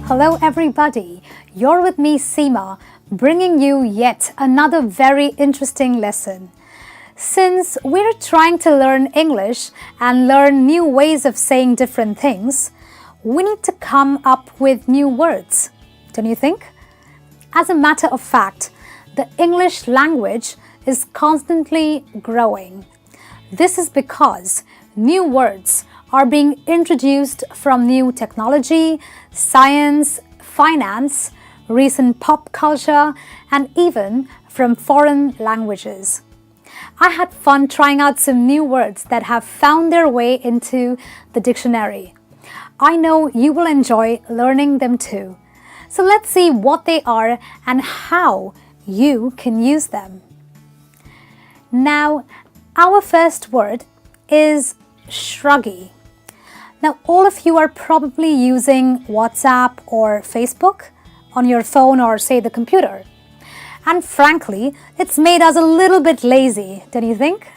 Hello everybody, you're with me Seema, bringing you yet another very interesting lesson. Since we're trying to learn English and learn new ways of saying different things, we need to come up with new words, don't you think? As a matter of fact, the English language is constantly growing. This is because new words are being introduced from new technology, science, finance, recent pop culture, and even from foreign languages. I had fun trying out some new words that have found their way into the dictionary. I know you will enjoy learning them too. So let's see what they are and how you can use them. Now, our first word is shruggy. Now, all of you are probably using WhatsApp or Facebook on your phone or say the computer. And frankly, it's made us a little bit lazy, don't you think?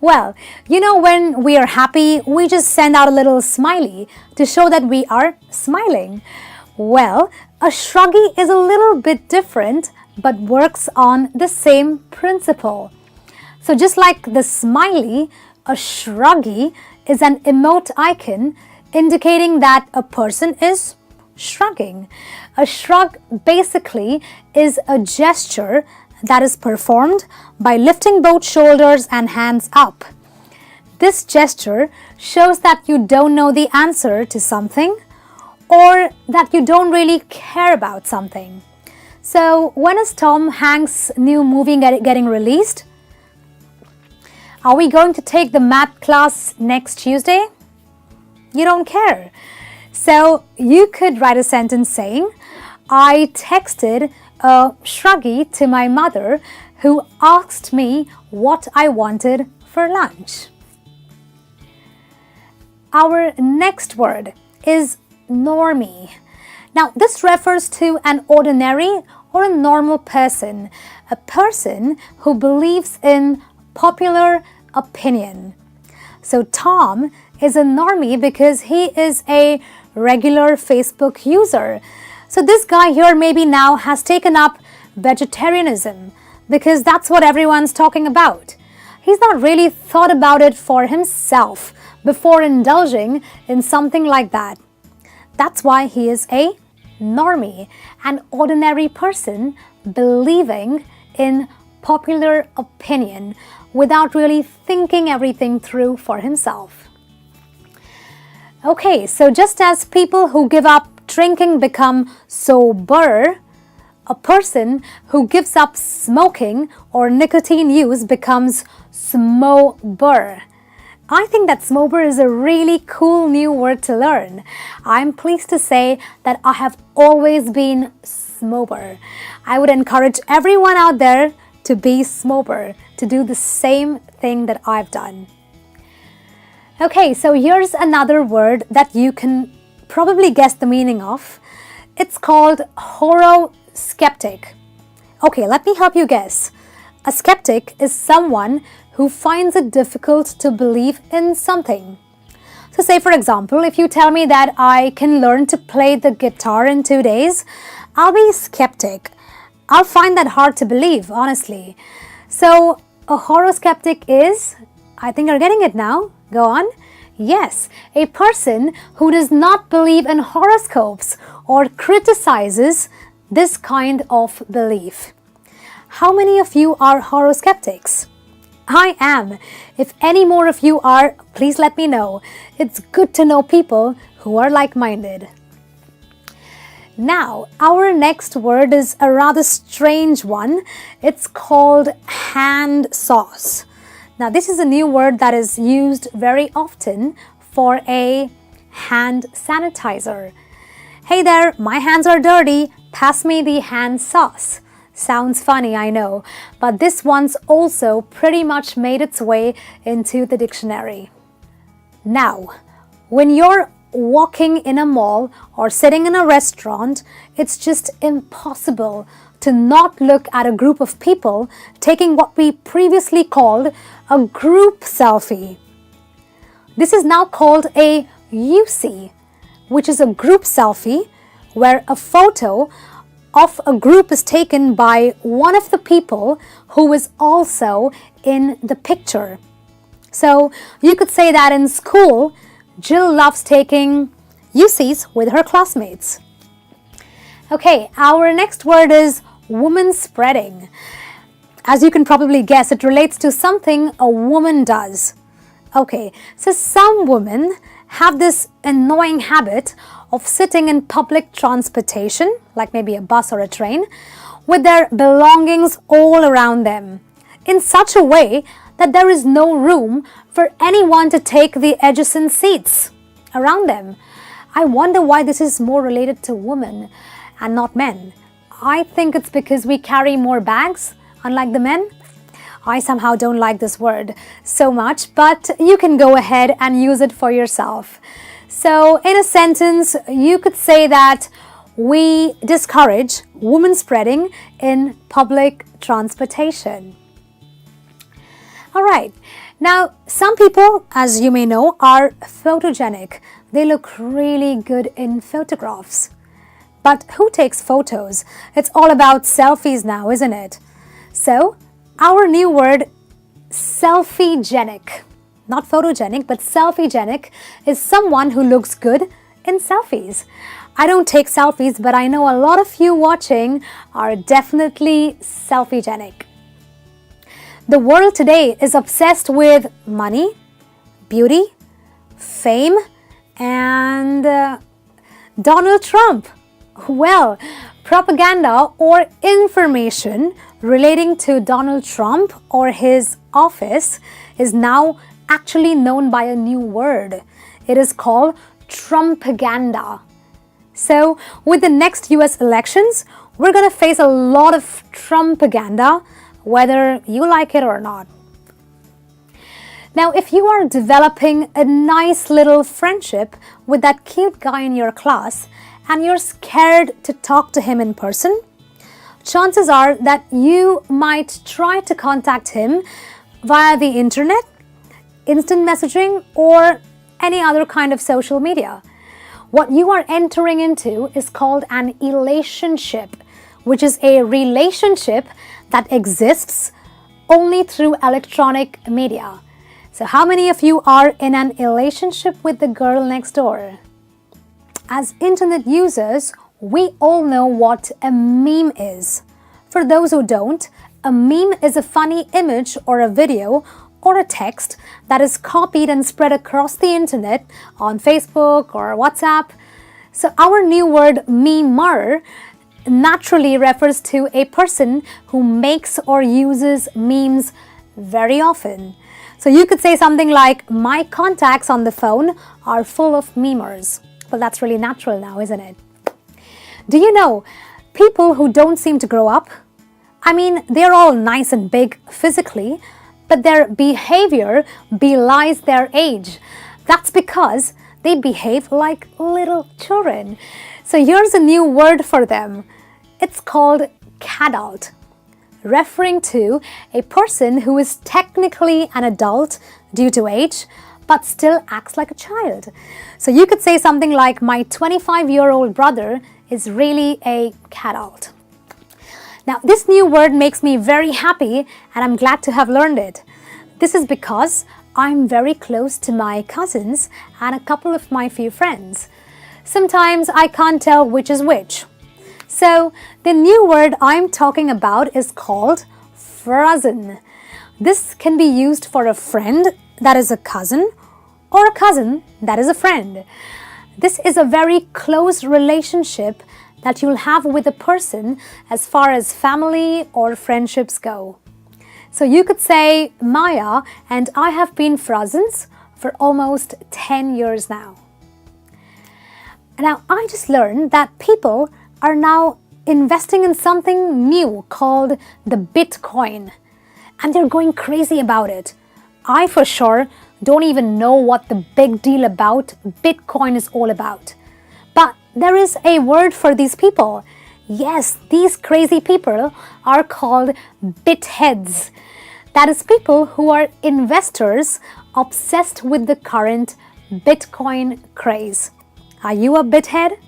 Well, you know, when we are happy, we just send out a little smiley to show that we are smiling. Well, a shruggy is a little bit different but works on the same principle. So just like the smiley, a shruggy is an emote icon indicating that a person is shrugging. A shrug basically is a gesture that is performed by lifting both shoulders and hands up. This gesture shows that you don't know the answer to something or that you don't really care about something. So when is Tom Hanks' new movie getting released? Are we going to take the math class next Tuesday? You don't care. So you could write a sentence saying, I texted a shruggy to my mother who asked me what I wanted for lunch. Our next word is normie. Now, this refers to an ordinary or a normal person, a person who believes in popular opinion. So Tom is a normie because he is a regular Facebook user. So this guy here maybe now has taken up vegetarianism because that's what everyone's talking about. He's not really thought about it for himself before indulging in something like that. That's why he is a normie, an ordinary person believing in popular opinion without really thinking everything through for himself. Okay, so just as people who give up drinking become sober, a person who gives up smoking or nicotine use becomes smober. I think that smober is a really cool new word to learn. I'm pleased to say that I have always been smober. I would encourage everyone out there to be smober, to do the same thing that I've done. Okay, so here's another word that you can probably guess the meaning of. It's called horoskeptic. Okay, let me help you guess. A skeptic is someone who finds it difficult to believe in something. So say for example, if you tell me that I can learn to play the guitar in 2 days, I'll be skeptic. I'll find that hard to believe, honestly. So a horoskeptic is, I think you're getting it now. Go on. Yes, a person who does not believe in horoscopes or criticizes this kind of belief. How many of you are horoskeptics? I am. If any more of you are, please let me know. It's good to know people who are like-minded. Now, our next word is a rather strange one. It's called hand sauce. Now, this is a new word that is used very often for a hand sanitizer. Hey there, my hands are dirty. Pass me the hand sauce. Sounds funny, I know, but this one's also pretty much made its way into the dictionary. Now, when you're walking in a mall or sitting in a restaurant, it's just impossible to not look at a group of people taking what we previously called a group selfie. This is now called a UC, which is a group selfie where a photo of a group is taken by one of the people who is also in the picture. So you could say that in school, Jill loves taking UCs with her classmates. Okay, our next word is woman spreading. As you can probably guess, it relates to something a woman does. Okay, so some women have this annoying habit of sitting in public transportation, like maybe a bus or a train, with their belongings all around them, in such a way that there is no room for anyone to take the adjacent seats around them. I wonder why this is more related to women and not men. I think it's because we carry more bags, unlike the men. I somehow don't like this word so much, but you can go ahead and use it for yourself. So in a sentence, you could say that we discourage woman spreading in public transportation. All right. Now, some people, as you may know, are photogenic. They look really good in photographs. But who takes photos? It's all about selfies now, isn't it? So, our new word, selfie-genic. Not photogenic, but selfie-genic is someone who looks good in selfies. I don't take selfies, but I know a lot of you watching are definitely selfie-genic. The world today is obsessed with money, beauty, fame, and Donald Trump. Well, propaganda or information relating to Donald Trump or his office is now actually known by a new word. It is called Trumpaganda. So, with the next US elections, we're going to face a lot of Trumpaganda, whether you like it or not. Now, if you are developing a nice little friendship with that cute guy in your class and you're scared to talk to him in person, chances are that you might try to contact him via the internet, instant messaging, or any other kind of social media. What you are entering into is called an elationship, which is a relationship that exists only through electronic media. So how many of you are in an relationship with the girl next door? As internet users, we all know what a meme is. For those who don't, a meme is a funny image or a video or a text that is copied and spread across the internet on Facebook or WhatsApp. So our new word memer naturally refers to a person who makes or uses memes very often. So you could say something like, my contacts on the phone are full of memers. Well, that's really natural now, isn't it? Do you know, people who don't seem to grow up, I mean, they're all nice and big physically, but their behavior belies their age. That's because they behave like little children. So here's a new word for them. It's called cadult, referring to a person who is technically an adult due to age, but still acts like a child. So you could say something like, my 25-year-old brother is really a cadult. Now, this new word makes me very happy and I'm glad to have learned it. This is because I'm very close to my cousins and a couple of my few friends. Sometimes I can't tell which is which. So, the new word I'm talking about is called frozen. This can be used for a friend that is a cousin or a cousin that is a friend. This is a very close relationship that you'll have with a person as far as family or friendships go. So you could say, Maya and I have been frozens for almost 10 years now. Now, I just learned that people are now investing in something new called the Bitcoin, and they're going crazy about it. I for sure don't even know what the big deal about Bitcoin is all about. But there is a word for these people. Yes, these crazy people are called bitheads. That is people who are investors obsessed with the current Bitcoin craze. Are you a bithead?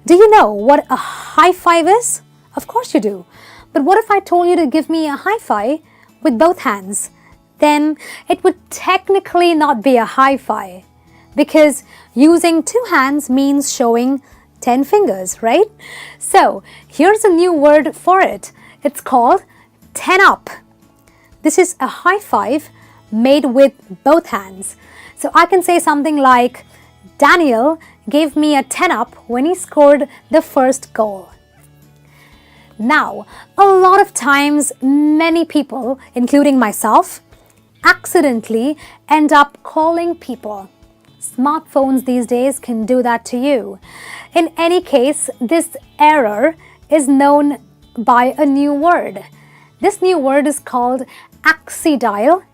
Do you know what a high five is? Of course you do. But what if I told you to give me a high five with both hands? Then it would technically not be a high five, because using two hands means showing 10 fingers, right? So here's a new word for it. It's called 10 up. This is a high five made with both hands. So I can say something like, Daniel gave me a 10 up when he scored the first goal. Now, a lot of times, many people, including myself, accidentally end up calling people. Smartphones these days can do that to you. In any case, this error is known by a new word. This new word is called accidial,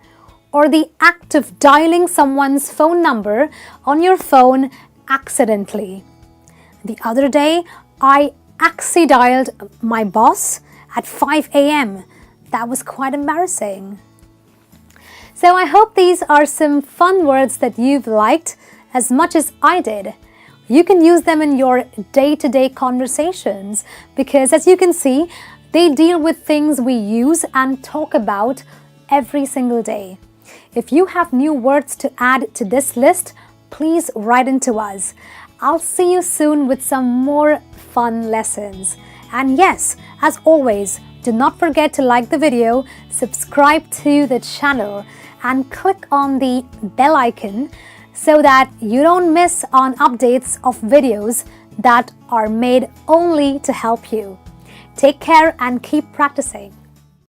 or the act of dialing someone's phone number on your phone accidentally. The other day, I accidialed my boss at 5 a.m. That was quite embarrassing. So I hope these are some fun words that you've liked as much as I did. You can use them in your day-to-day conversations because, as you can see, they deal with things we use and talk about every single day. If you have new words to add to this list, please write into us. I'll see you soon with some more fun lessons. And yes, as always, do not forget to like the video, subscribe to the channel, and click on the bell icon so that you don't miss on updates of videos that are made only to help you. Take care and keep practicing.